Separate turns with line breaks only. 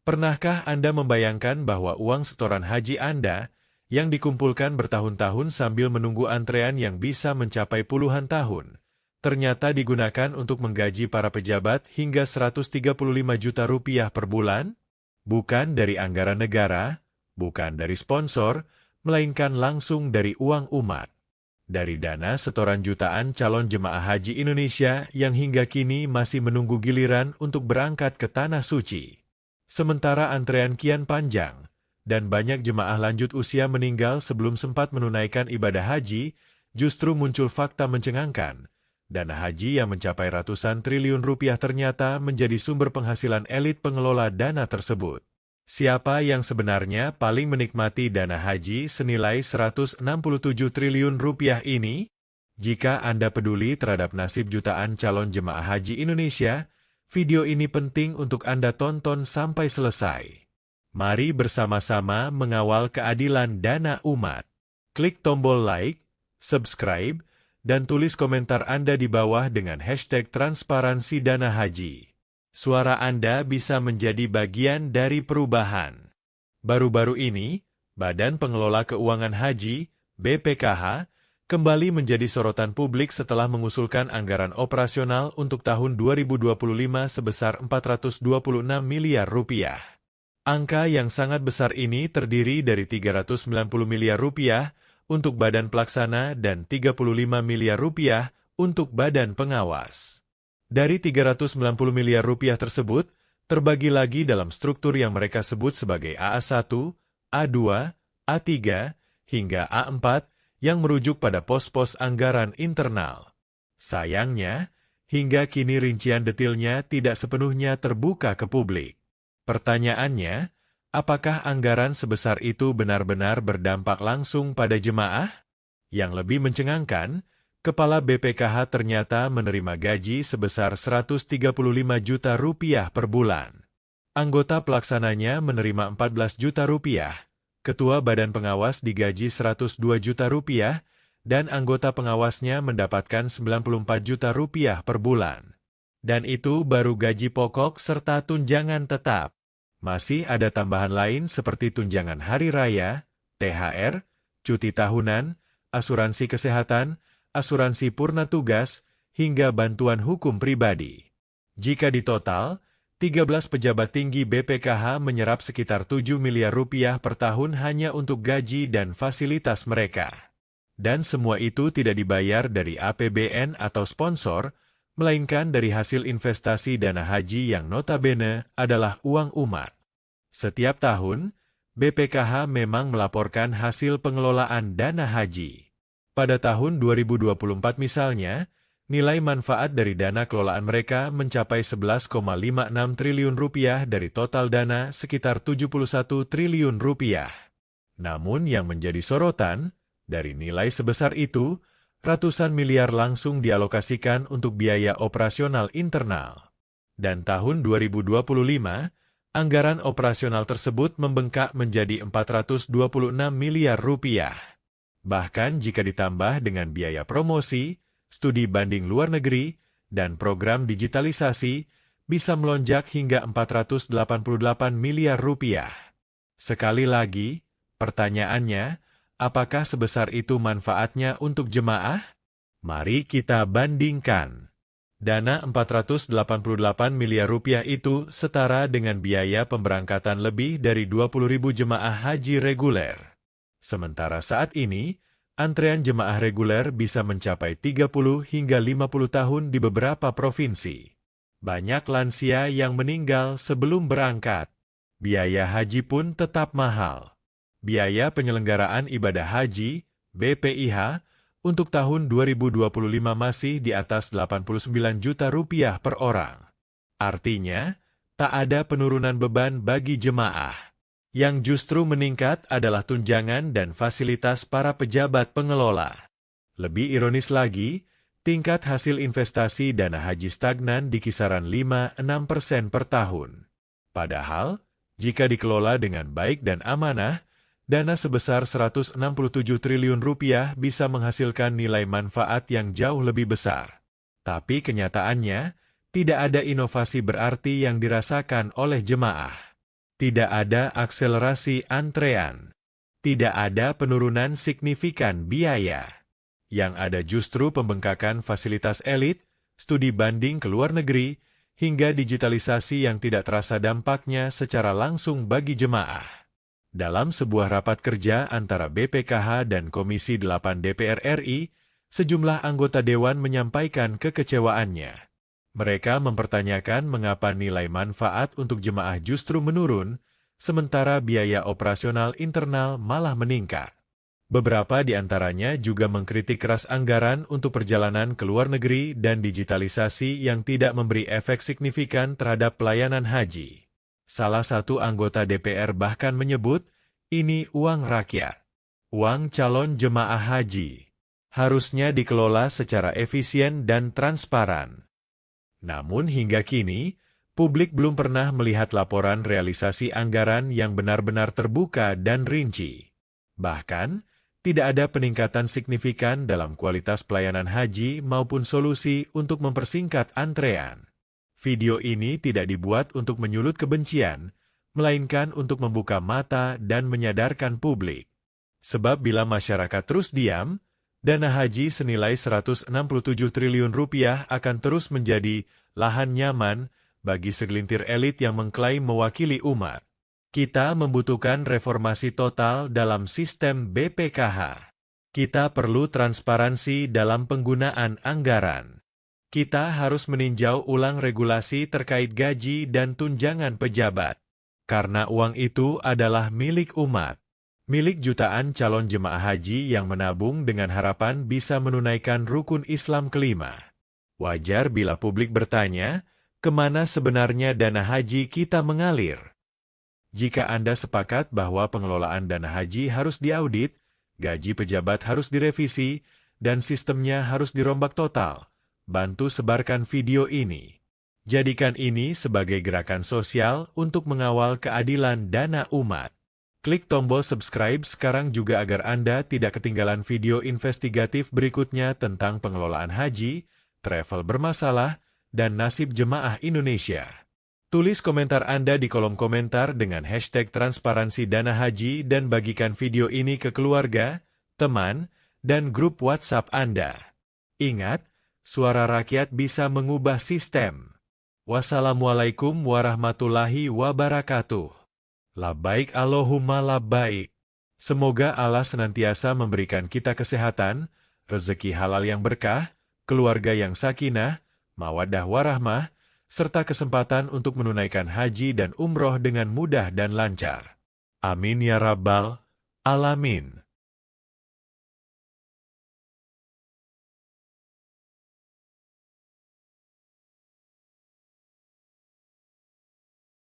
Pernahkah Anda membayangkan bahwa uang setoran haji Anda yang dikumpulkan bertahun-tahun sambil menunggu antrean yang bisa mencapai puluhan tahun, ternyata digunakan untuk menggaji para pejabat hingga 135 juta rupiah per bulan? Bukan dari anggaran negara, bukan dari sponsor, melainkan langsung dari uang umat. Dari dana setoran jutaan calon jemaah haji Indonesia yang hingga kini masih menunggu giliran untuk berangkat ke Tanah Suci. Sementara antrean kian panjang, dan banyak jemaah lanjut usia meninggal sebelum sempat menunaikan ibadah haji, justru muncul fakta mencengangkan. Dana haji yang mencapai ratusan triliun rupiah ternyata menjadi sumber penghasilan elit pengelola dana tersebut. Siapa yang sebenarnya paling menikmati dana haji senilai 167 triliun rupiah ini? Jika Anda peduli terhadap nasib jutaan calon jemaah haji Indonesia, video ini penting untuk Anda tonton sampai selesai. Mari bersama-sama mengawal keadilan dana umat. Klik tombol like, subscribe, dan tulis komentar Anda di bawah dengan hashtag transparansi dana haji. Suara Anda bisa menjadi bagian dari perubahan. Baru-baru ini, Badan Pengelola Keuangan Haji, BPKH, kembali menjadi sorotan publik setelah mengusulkan anggaran operasional untuk tahun 2025 sebesar 426 miliar rupiah. Angka yang sangat besar ini terdiri dari 390 miliar rupiah untuk badan pelaksana dan 35 miliar rupiah untuk badan pengawas. Dari 390 miliar rupiah tersebut, terbagi lagi dalam struktur yang mereka sebut sebagai AA1, A2, A3, hingga A4 yang merujuk pada pos-pos anggaran internal. Sayangnya, hingga kini rincian detailnya tidak sepenuhnya terbuka ke publik. Pertanyaannya, apakah anggaran sebesar itu benar-benar berdampak langsung pada jemaah? Yang lebih mencengangkan, Kepala BPKH ternyata menerima gaji sebesar 135 juta rupiah per bulan. Anggota pelaksananya menerima 14 juta rupiah, Ketua Badan Pengawas digaji 102 juta rupiah, dan anggota pengawasnya mendapatkan 94 juta rupiah per bulan. Dan itu baru gaji pokok serta tunjangan tetap. Masih ada tambahan lain seperti tunjangan hari raya, THR, cuti tahunan, asuransi kesehatan, asuransi purna tugas, hingga bantuan hukum pribadi. Jika ditotal, 13 pejabat tinggi BPKH menyerap sekitar 7 miliar rupiah per tahun hanya untuk gaji dan fasilitas mereka. Dan semua itu tidak dibayar dari APBN atau sponsor, melainkan dari hasil investasi dana haji yang notabene adalah uang umat. Setiap tahun, BPKH memang melaporkan hasil pengelolaan dana haji. Pada tahun 2024 misalnya, nilai manfaat dari dana kelolaan mereka mencapai 11,56 triliun rupiah dari total dana sekitar 71 triliun rupiah. Namun yang menjadi sorotan, dari nilai sebesar itu, ratusan miliar langsung dialokasikan untuk biaya operasional internal. Dan tahun 2025, anggaran operasional tersebut membengkak menjadi 426 miliar rupiah. Bahkan jika ditambah dengan biaya promosi, studi banding luar negeri, dan program digitalisasi, bisa melonjak hingga 488 miliar rupiah. Sekali lagi, pertanyaannya, apakah sebesar itu manfaatnya untuk jemaah? Mari kita bandingkan. Dana 488 miliar rupiah itu setara dengan biaya pemberangkatan lebih dari 20.000 jemaah haji reguler. Sementara saat ini, antrean jemaah reguler bisa mencapai 30 hingga 50 tahun di beberapa provinsi. Banyak lansia yang meninggal sebelum berangkat. Biaya haji pun tetap mahal. Biaya penyelenggaraan ibadah haji, BPIH, untuk tahun 2025 masih di atas 89 juta rupiah per orang. Artinya, tak ada penurunan beban bagi jemaah. Yang justru meningkat adalah tunjangan dan fasilitas para pejabat pengelola. Lebih ironis lagi, tingkat hasil investasi dana haji stagnan di kisaran 5-6% per tahun. Padahal, jika dikelola dengan baik dan amanah, dana sebesar 167 triliun rupiah bisa menghasilkan nilai manfaat yang jauh lebih besar. Tapi kenyataannya, tidak ada inovasi berarti yang dirasakan oleh jemaah. Tidak ada akselerasi antrean. Tidak ada penurunan signifikan biaya. Yang ada justru pembengkakan fasilitas elit, studi banding ke luar negeri, hingga digitalisasi yang tidak terasa dampaknya secara langsung bagi jemaah. Dalam sebuah rapat kerja antara BPKH dan Komisi 8 DPR RI, sejumlah anggota Dewan menyampaikan kekecewaannya. Mereka mempertanyakan mengapa nilai manfaat untuk jemaah justru menurun, sementara biaya operasional internal malah meningkat. Beberapa di antaranya juga mengkritik keras anggaran untuk perjalanan ke luar negeri dan digitalisasi yang tidak memberi efek signifikan terhadap pelayanan haji. Salah satu anggota DPR bahkan menyebut, ini uang rakyat, uang calon jemaah haji. Harusnya dikelola secara efisien dan transparan. Namun hingga kini, publik belum pernah melihat laporan realisasi anggaran yang benar-benar terbuka dan rinci. Bahkan, tidak ada peningkatan signifikan dalam kualitas pelayanan haji maupun solusi untuk mempersingkat antrean. Video ini tidak dibuat untuk menyulut kebencian, melainkan untuk membuka mata dan menyadarkan publik. Sebab bila masyarakat terus diam, dana haji senilai 167 triliun rupiah akan terus menjadi lahan nyaman bagi segelintir elit yang mengklaim mewakili umat. Kita membutuhkan reformasi total dalam sistem BPKH. Kita perlu transparansi dalam penggunaan anggaran. Kita harus meninjau ulang regulasi terkait gaji dan tunjangan pejabat. Karena uang itu adalah milik umat. Milik jutaan calon jemaah haji yang menabung dengan harapan bisa menunaikan rukun Islam kelima. Wajar bila publik bertanya, kemana sebenarnya dana haji kita mengalir? Jika Anda sepakat bahwa pengelolaan dana haji harus diaudit, gaji pejabat harus direvisi, dan sistemnya harus dirombak total, bantu sebarkan video ini. Jadikan ini sebagai gerakan sosial untuk mengawal keadilan dana umat. Klik tombol subscribe sekarang juga agar Anda tidak ketinggalan video investigatif berikutnya tentang pengelolaan haji, travel bermasalah, dan nasib jemaah Indonesia. Tulis komentar Anda di kolom komentar dengan hashtag transparansi dana haji dan bagikan video ini ke keluarga, teman, dan grup WhatsApp Anda. Ingat, suara rakyat bisa mengubah sistem. Wassalamualaikum warahmatullahi wabarakatuh. Labbaik Allahumma labbaik. Semoga Allah senantiasa memberikan kita kesehatan, rezeki halal yang berkah, keluarga yang sakinah, mawaddah warahmah, serta kesempatan untuk menunaikan haji dan umroh dengan mudah dan lancar. Amin ya rabbal alamin.